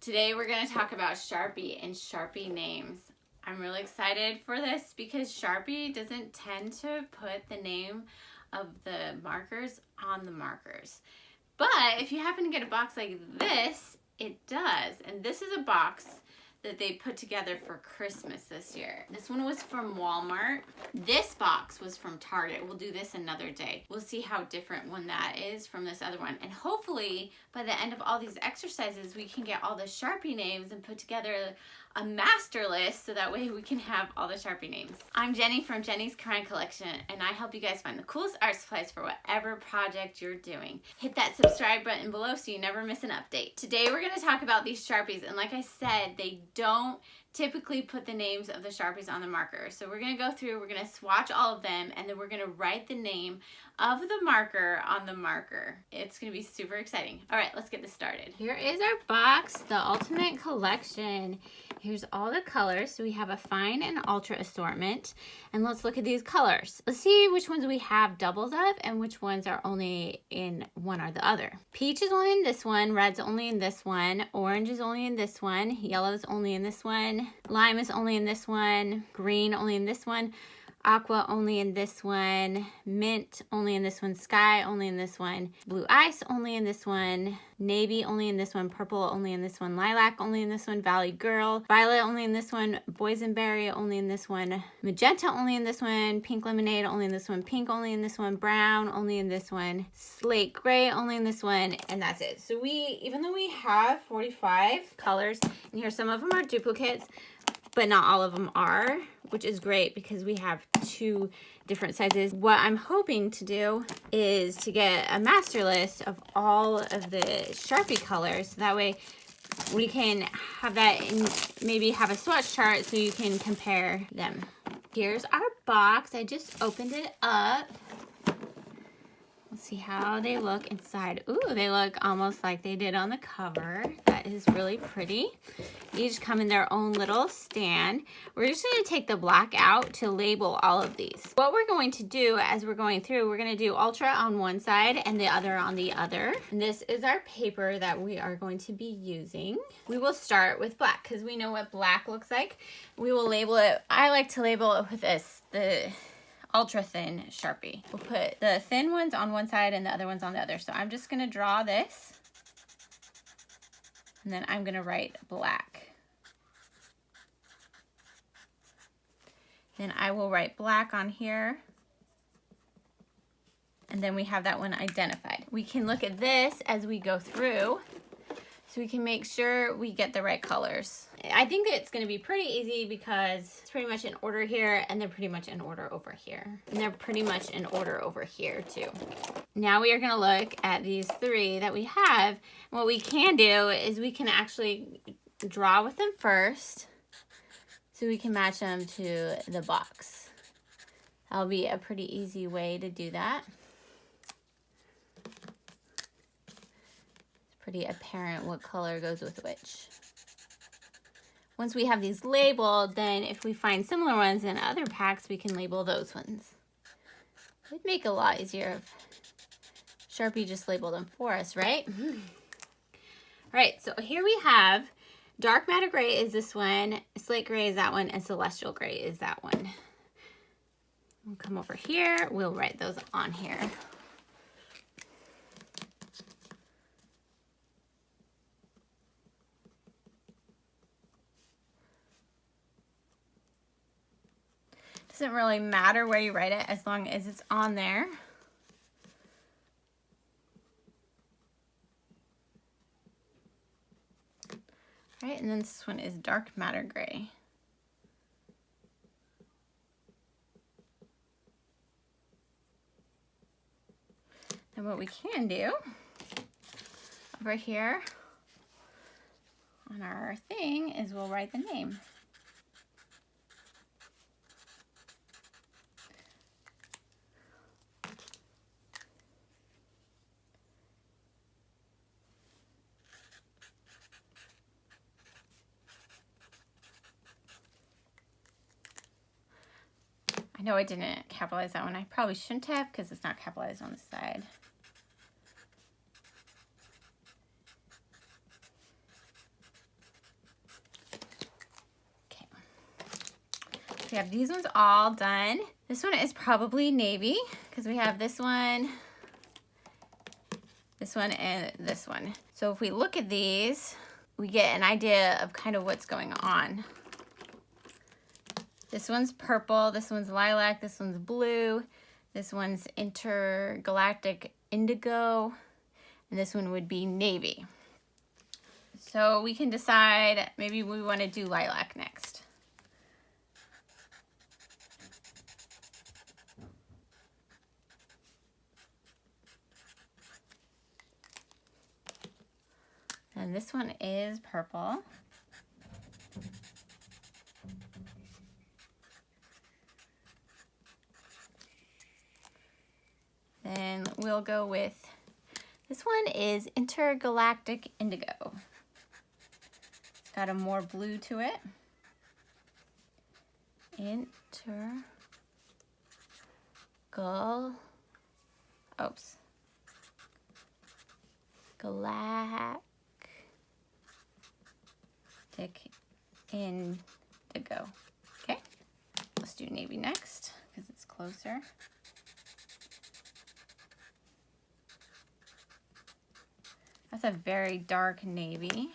Today we're going to talk about Sharpie and Sharpie names. I'm really excited for this because Sharpie doesn't tend to put the name of the markers on the markers. But if you happen to get a box like this, it does. And this is a box that they put together for Christmas this year. This one was from Walmart. This box was from Target. We'll do this another day. We'll see how different one that is from this other one. And hopefully by the end of all these exercises, we can get all the Sharpie names and put together a master list so that way we can have all the Sharpie names. I'm Jenny from Jenny's Crayon Collection, and I help you guys find the coolest art supplies for whatever project you're doing. Hit that subscribe button below so you never miss an update. Today we're going to talk about these Sharpies, and like I said, they don't typically put the names of the Sharpies on the marker. So we're going to go through, we're going to swatch all of them, and then we're going to write the name of the marker on the marker. It's going to be super exciting. All right, let's get this started. Here is our box, the Ultimate Collection. Here's all the colors. So we have a fine and ultra assortment. And let's look at these colors. Let's see which ones we have doubles of and which ones are only in one or the other. Peach is only in this one. Red's only in this one. Orange is only in this one. Yellow is only in this one. Lime is only in this one. Green only in this one. Aqua only in this one. Mint only in this one. Sky only in this one. Blue ice only in this one. Navy only in this one. Purple only in this one. Lilac only in this one. Valley Girl. Violet only in this one. Boysenberry only in this one. Magenta only in this one. Pink Lemonade only in this one. Pink only in this one. Brown only in this one. Slate Gray only in this one. And that's it. So even though we have 45 colors, and here some of them are duplicates, but not all of them are, which is great because we have two different sizes. What I'm hoping to do is to get a master list of all of the Sharpie colors. So that way we can have that and maybe have a swatch chart so you can compare them. Here's our box. I just opened it up. Let's see how they look inside. Ooh, they look almost like they did on the cover. That is really pretty. Each come in their own little stand. We're just going to take the black out to label all of these. What we're going to do as we're going through, we're going to do ultra on one side and the other on the other. And this is our paper that we are going to be using. We will start with black because we know what black looks like. We will label it. I like to label it with this, the ultra thin Sharpie. We'll put the thin ones on one side and the other ones on the other. So I'm just gonna draw this and then I'm gonna write black. Then I will write black on here. And then we have that one identified. We can look at this as we go through so we can make sure we get the right colors. I think that it's gonna be pretty easy because it's pretty much in order here and they're pretty much in order over here. And they're pretty much in order over here too. Now we are gonna look at these three that we have. And what we can do is we can actually draw with them first so we can match them to the box. That'll be a pretty easy way to do that. Pretty apparent what color goes with which. Once we have these labeled, then if we find similar ones in other packs, we can label those ones. It'd make it a lot easier if Sharpie just labeled them for us, right? All right, so here we have dark matter gray is this one, slate gray is that one, and celestial gray is that one. We'll come over here, we'll write those on here. Doesn't really matter where you write it as long as it's on there. All right, and then this one is dark matter gray. And what we can do over here on our thing is we'll write the name. I know I didn't capitalize that one. I probably shouldn't have because it's not capitalized on the side. we have these ones all done. This one is probably navy because we have this one, and this one. So if we look at these, we get an idea of kind of what's going on. This one's purple, this one's lilac, this one's blue, this one's intergalactic indigo, and this one would be navy. So we can decide, maybe we want to do lilac next. And this one is purple. Then we'll go with, this one is intergalactic indigo. It's got a more blue to it. Galactic indigo. Okay, let's do navy next because it's closer. That's a very dark navy.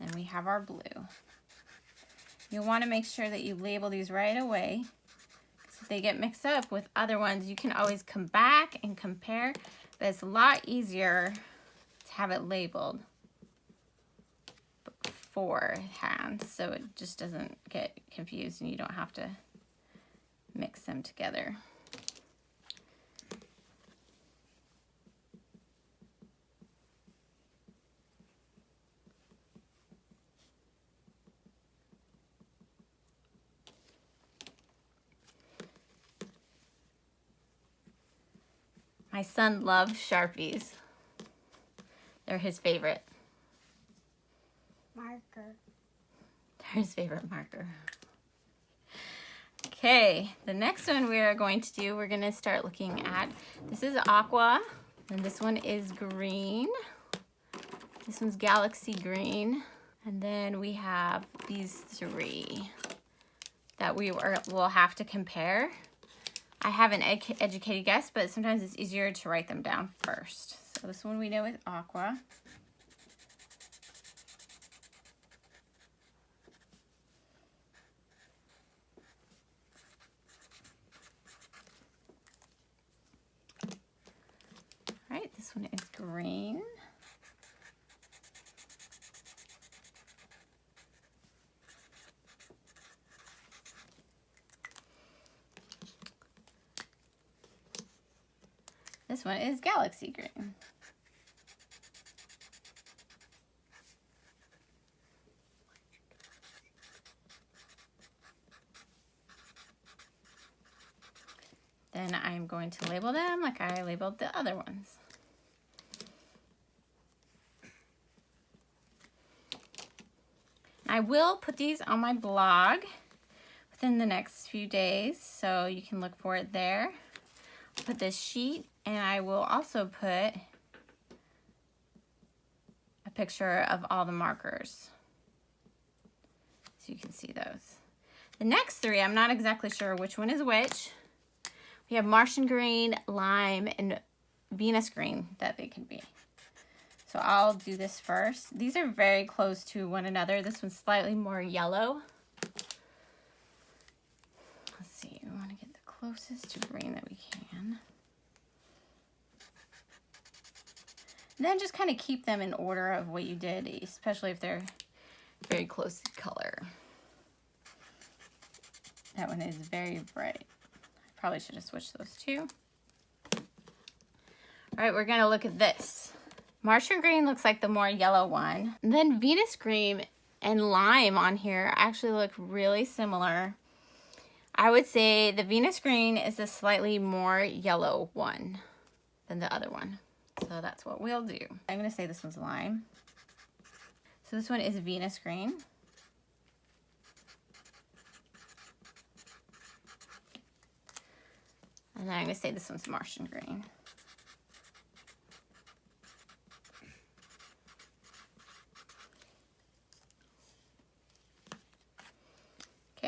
And we have our blue. You'll want to make sure that you label these right away. Because if they get mixed up with other ones, you can always come back and compare. But it's a lot easier to have it labeled beforehand, so it just doesn't get confused and you don't have to mix them together. My son loves Sharpies. They're his favorite. Marker. They're his favorite marker. Okay, the next one we are going to do, we're going to start looking at, this is Aqua, and this one is green. This one's Galaxy Green. And then we have these three that we'll have to compare. I have an educated guess, but sometimes it's easier to write them down first. So this one we know is Aqua. All right, this one is green. This one is Galaxy Green. Then I'm going to label them like I labeled the other ones. I will put these on my blog within the next few days, so you can look for it there. I'll put this sheet, and I will also put a picture of all the markers so you can see those. The next three, I'm not exactly sure which one is which. We have Martian green, lime, and Venus green that they can be. So I'll do this first. These are very close to one another. This one's slightly more yellow. Let's see, we want to get the closest to green that we can. And then just kind of keep them in order of what you did, especially if they're very close to color. That one is very bright. I probably should have switched those two. All right, we're gonna look at this. Martian green looks like the more yellow one. And then Venus green and lime on here actually look really similar. I would say the Venus green is a slightly more yellow one than the other one. So that's what we'll do. I'm gonna say this one's lime. So this one is Venus green. And then I'm gonna say this one's Martian green.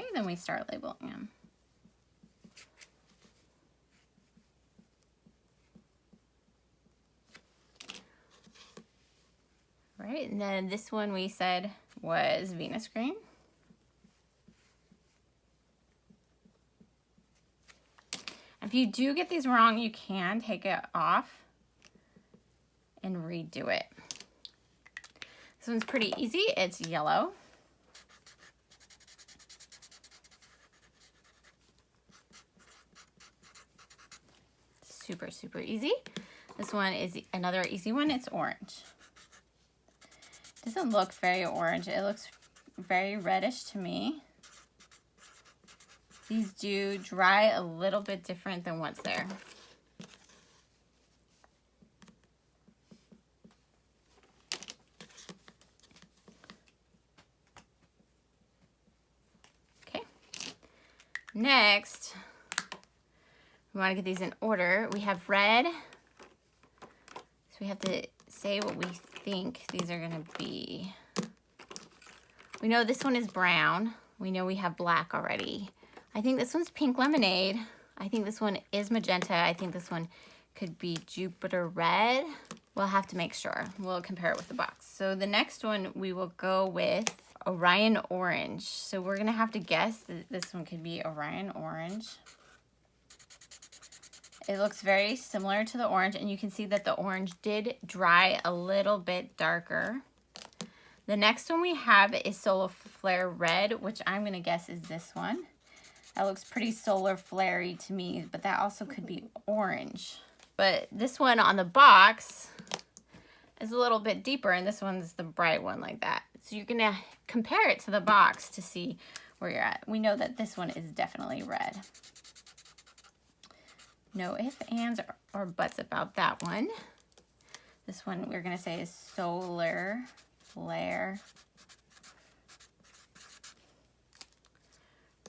Okay, then we start labeling them. Right, and then this one we said was Venus green. If you do get these wrong, you can take it off and redo it. This one's pretty easy. It's yellow. Super, super easy. This one is another easy one. It's orange. Doesn't look very orange. It looks very reddish to me. These do dry a little bit different than what's there. Okay. Next, we want to get these in order. We have red. So we have to say what we think these are going to be. We know this one is brown. We know we have black already. I think this one's pink lemonade. I think this one is magenta. I think this one could be Jupiter red. We'll have to make sure. We'll compare it with the box. So the next one we will go with Orion Orange. So we're gonna have to guess that this one could be Orion Orange. It looks very similar to the orange, and you can see that the orange did dry a little bit darker. The next one we have is Solar Flare Red, which I'm gonna guess is this one. That looks pretty solar flare-y to me, but that also could be orange. But this one on the box is a little bit deeper, and this one's the bright one like that. So you're gonna compare it to the box to see where you're at. We know that this one is definitely red. No ifs, ands, or buts about that one. This one we're gonna say is Solar Flare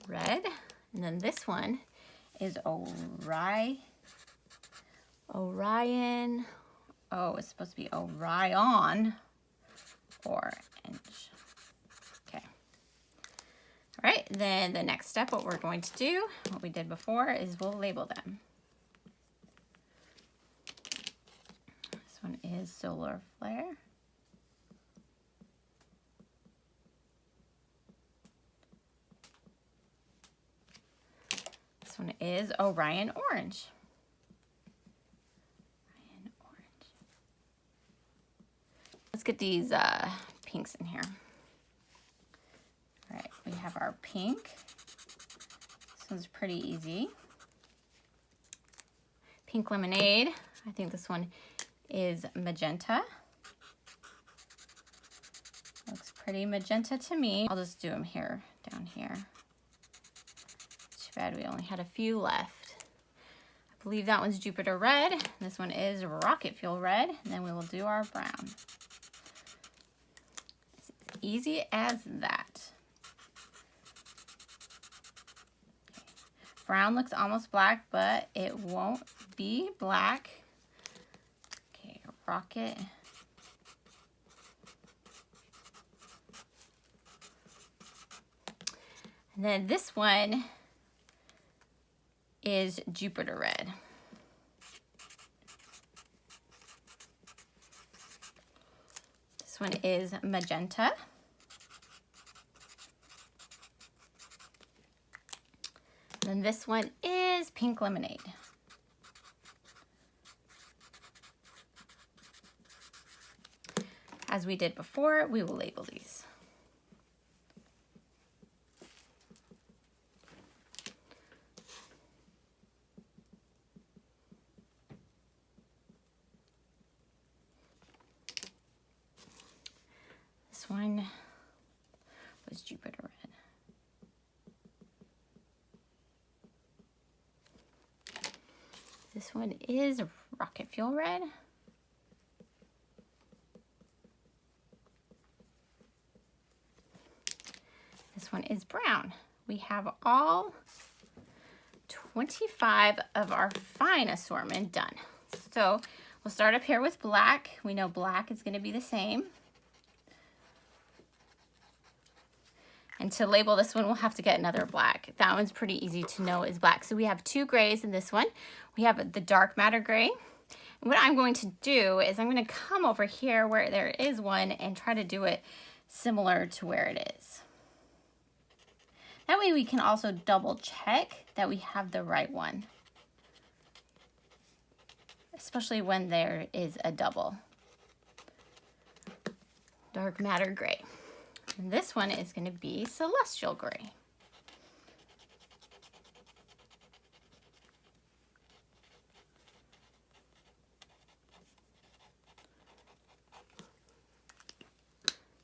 Red. And then this one is Orion. Oh, it's supposed to be Orion Orange. Okay. All right, then the next step, what we're going to do, what we did before, is we'll label them. This one is Solar Flare. This one is Orion Orange. Orion Orange. Let's get these pinks in here. All right, we have our pink. This one's pretty easy. Pink Lemonade. I think this one is magenta. Looks pretty magenta to me. I'll just do them here, down here. Too bad we only had a few left. I believe that one's Jupiter Red. This one is Rocket Fuel Red. And then we will do our brown. It's as easy as that. Okay. Brown looks almost black, but it won't be black. Okay, Rocket. And then this one is Jupiter Red. This one is magenta. And this one is Pink Lemonade. As we did before, we will label these. This one was Jupiter Red. This one is Rocket Fuel Red. This one is brown. We have all 25 of our fine assortment done. So we'll start up here with black. We know black is going to be the same. And to label this one, we'll have to get another black. That one's pretty easy to know is black. So we have two grays in this one. We have the dark matter gray. And what I'm going to do is I'm going to come over here where there is one and try to do it similar to where it is. That way we can also double check that we have the right one, especially when there is a double. Dark matter gray. And this one is going to be celestial gray.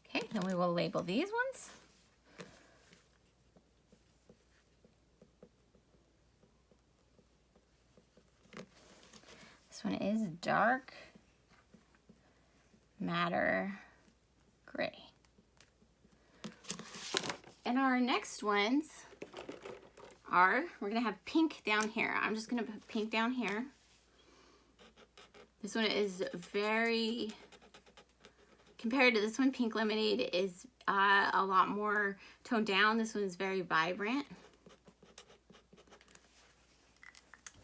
Okay, then we will label these ones. This one is dark matter gray. And our next ones are, we're gonna have pink down here. I'm just gonna put pink down here. This one is very, compared to this one, Pink Lemonade is a lot more toned down. This one is very vibrant.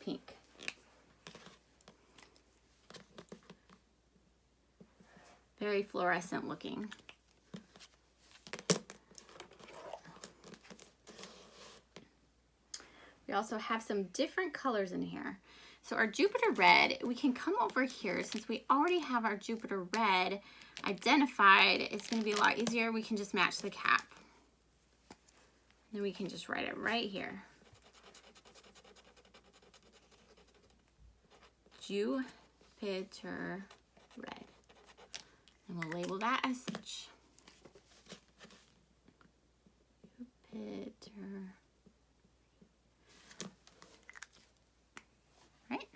Pink. Very fluorescent looking. We also have some different colors in here. So our Jupiter Red, we can come over here since we already have our Jupiter Red identified. It's going to be a lot easier. We can just match the cap. Then we can just write it right here. Jupiter Red. And we'll label that as such. Jupiter. Right.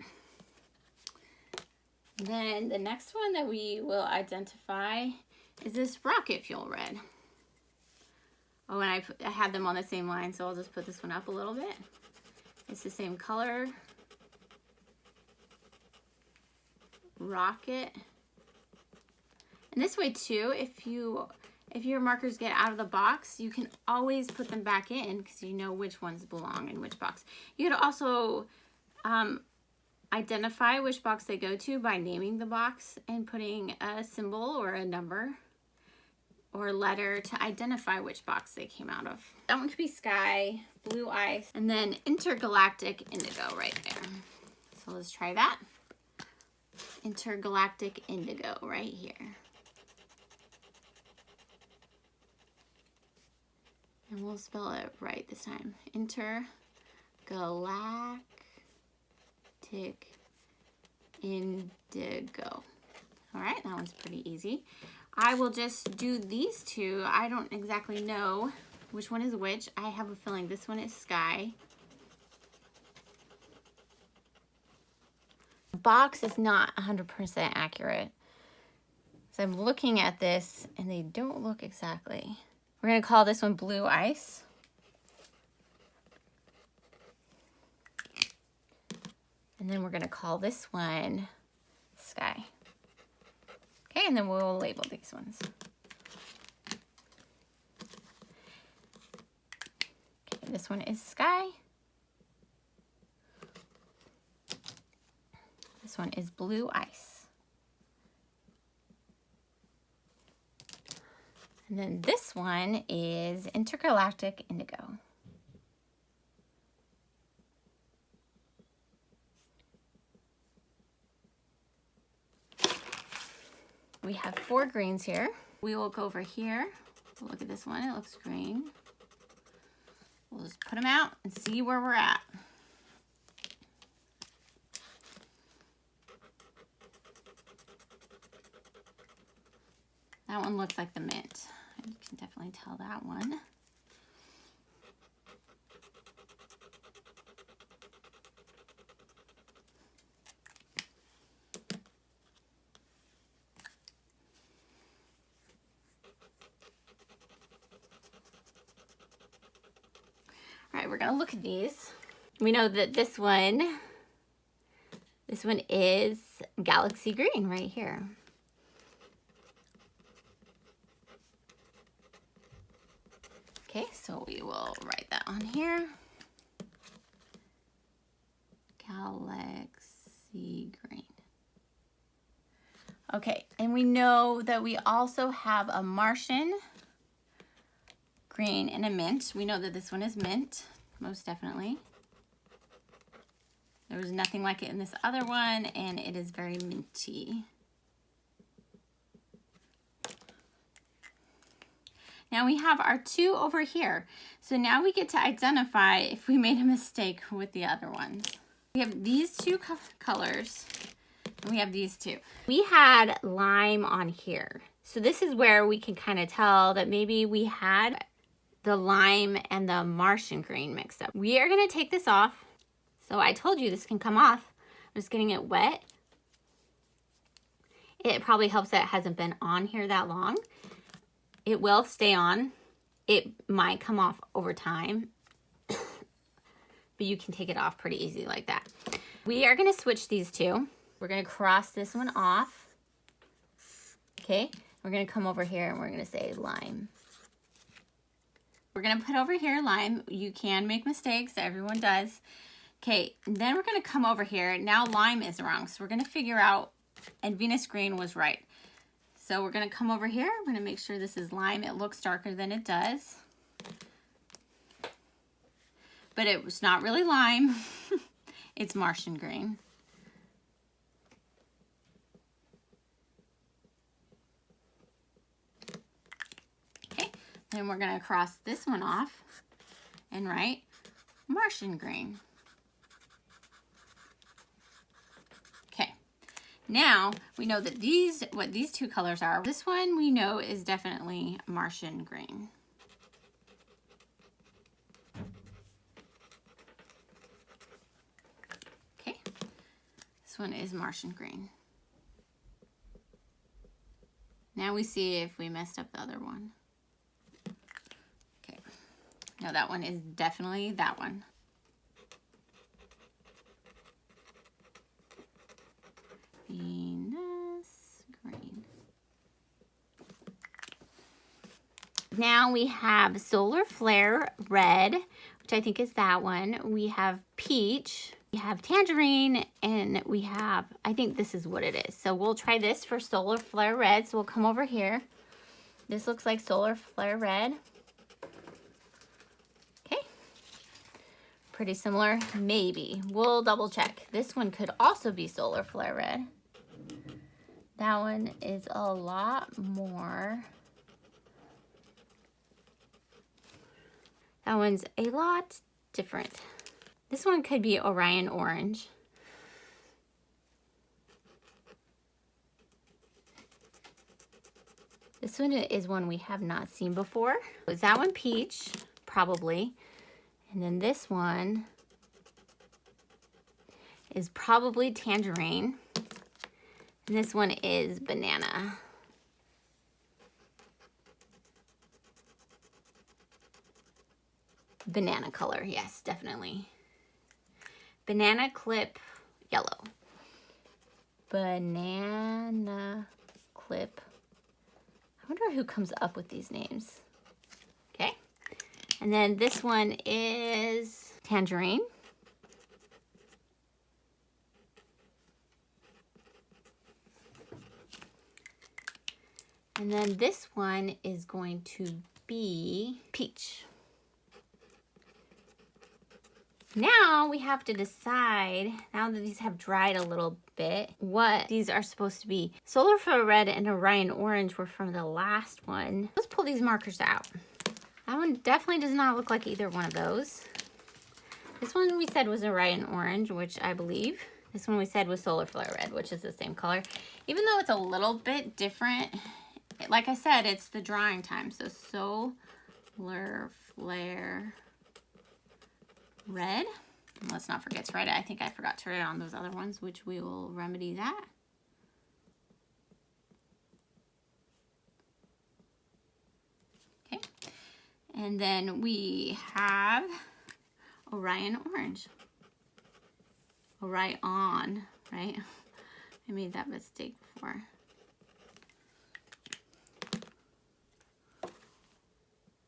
Then the next one that we will identify is this rocket fuel red. Oh, and I had them on the same line, so I'll just put this one up a little bit. It's the same color. Rocket. And this way too, if your markers get out of the box, you can always put them back in because you know which ones belong in which box. You could also identify which box they go to by naming the box and putting a symbol or a number or letter to identify which box they came out of. That one could be sky, blue ice, and then intergalactic indigo right there. So let's try that. Intergalactic indigo right here. And we'll spell it right this time. Intergalactic indigo. All right, that one's pretty easy. I will just do these two. I don't exactly know which one is which. I have a feeling this one is sky. The box is not 100% accurate. So I'm looking at this and they don't look exactly. We're gonna call this one blue ice. And then we're gonna call this one sky. Okay, and then we'll label these ones. Okay, this one is sky. This one is blue ice. And then this one is intergalactic indigo. We have 4 greens here. We will go over here. We'll look at this one, it looks green. We'll just put them out and see where we're at. That one looks like the mint. You can definitely tell that one. All right, we're gonna look at these. We know that this one is Galaxy Green right here. Okay, so we will write that on here. Galaxy green. Okay, and we know that we also have a Martian green and a mint. We know that this one is mint, most definitely. There was nothing like it in this other one, and it is very minty. Now we have our two over here. So now we get to identify if we made a mistake with the other ones. We have these two colors, and we have these two. We had lime on here. So this is where we can kind of tell that maybe we had the lime and the Martian green mixed up. We are gonna take this off. So I told you this can come off. I'm just getting it wet. It probably helps that it hasn't been on here that long. It will stay on. It might come off over time, but you can take it off pretty easy like that. We are gonna switch these two. We're gonna cross this one off. Okay, we're gonna come over here and we're gonna say lime. We're gonna put over here lime. You can make mistakes, everyone does. Okay, then we're gonna come over here. Now lime is wrong, so we're gonna figure out, and Venus green was right. So we're gonna come over here. We're gonna make sure this is lime. It looks darker than it does. But it was not really lime. It's Martian green. Okay, then we're gonna cross this one off and write Martian green. Now we know that what these two colors are. This one we know is definitely Martian green. Okay, this one is Martian green. Now we see if we messed up the other one. Okay, now that one is definitely that one. Venus green. Now we have Solar Flare red, which I think is that one. We have peach, we have tangerine, and we have, I think this is what it is. So we'll try this for Solar Flare red. So we'll come over here. This looks like Solar Flare red. Okay. Pretty similar, maybe. We'll double check. This one could also be Solar Flare red. That one is a lot more. That one's a lot different. This one could be Orion Orange. This one is one we have not seen before. Is that one peach? Probably. And then this one is probably tangerine. And this one is banana. Banana color, yes, definitely. Banana clip yellow. Banana clip. I wonder who comes up with these names. Okay. And then this one is tangerine. And then this one is going to be peach. Now we have to decide, now that these have dried a little bit, what these are supposed to be. Solar Flare red and Orion Orange were from the last one. Let's pull these markers out. That one definitely does not look like either one of those. This one we said was Orion Orange, which I believe. This one we said was Solar Flare red, which is the same color. Even though it's a little bit different, like I said, it's the drying time. So Solar Flare red. And let's not forget to write it. I think I forgot to write it on those other ones, which we will remedy that. Okay. And then we have Orion Orange. Orion, right? I made that mistake before.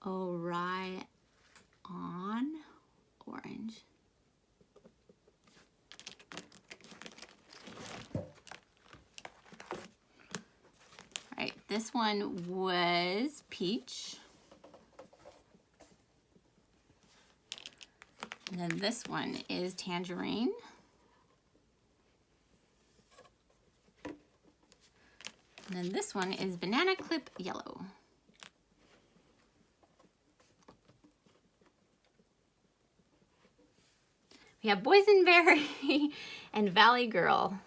Orion Orange. All right, this one was peach. And then this one is tangerine. And then this one is banana clip yellow. We have boysenberry and valley girl.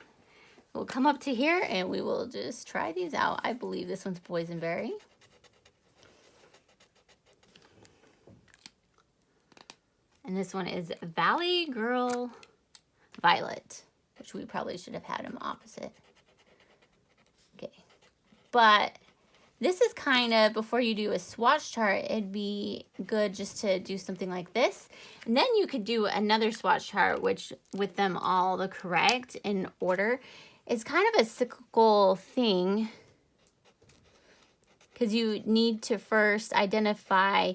We'll come up to here and we will just try these out. I believe this one's boysenberry. And this one is Valley Girl Violet, which we probably should have had them opposite. Okay, but this is kind of, before you do a swatch chart, it'd be good just to do something like this. And then you could do another swatch chart, which with them all the correct in order. It's kind of a cyclical thing because you need to first identify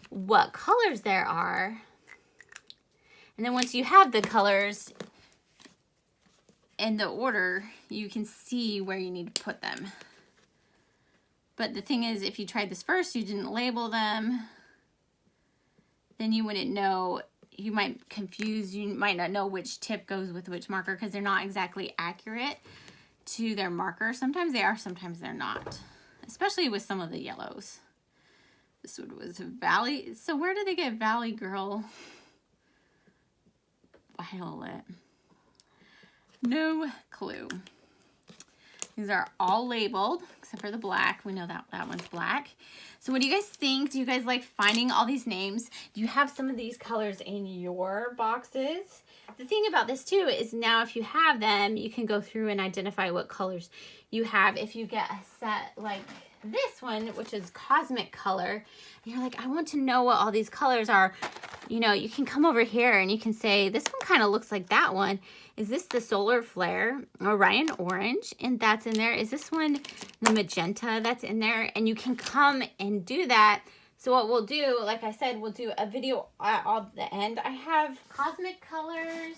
what colors there are. And then once you have the colors in the order, you can see where you need to put them. But the thing is, if you tried this first, you didn't label them, then you wouldn't know. You might confuse, you might not know which tip goes with which marker because they're not exactly accurate to their marker. Sometimes they are, sometimes they're not, especially with some of the yellows. This one was Valley. So where did they get Valley Girl Violet? No clue. These are all labeled except for the black. We know that that one's black. So what do you guys think? Do you guys like finding all these names? Do you have some of these colors in your boxes? The thing about this too is now if you have them, you can go through and identify what colors you have. If you get a set like this one, which is cosmic color, and you're like, I want to know what all these colors are, you know, you can come over here and you can say, this one kind of looks like that one. Is this the Solar Flare, Orion Orange? And that's in there. Is this one the magenta that's in there? And you can come and do that. So what we'll do, like I said, we'll do a video at the end. I have cosmic colors.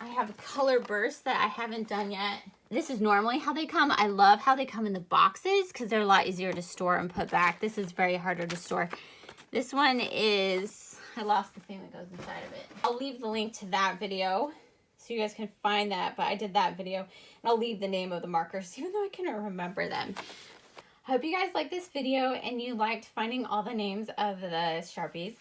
I have color bursts that I haven't done yet. This is normally how they come. I love how they come in the boxes because they're a lot easier to store and put back. This is very harder to store. This one is, I lost the thing that goes inside of it. I'll leave the link to that video so you guys can find that, but I did that video. And I'll leave the name of the markers, even though I couldn't remember them. I hope you guys liked this video and you liked finding all the names of the Sharpies.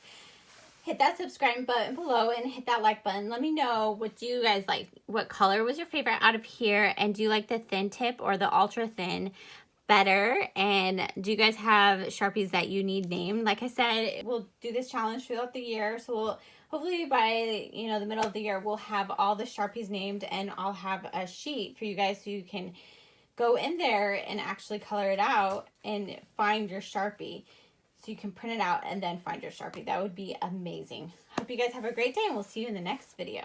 Hit that subscribe button below and hit that like button. Let me know, what do you guys like? What color was your favorite out of here? And do you like the thin tip or the ultra thin better? And do you guys have Sharpies that you need named? Like I said, we'll do this challenge throughout the year. So we'll hopefully by, you know, the middle of the year, we'll have all the Sharpies named, and I'll have a sheet for you guys so you can go in there and actually color it out and find your Sharpie. So you can print it out and then find your Sharpie. That would be amazing. Hope you guys have a great day, and we'll see you in the next video.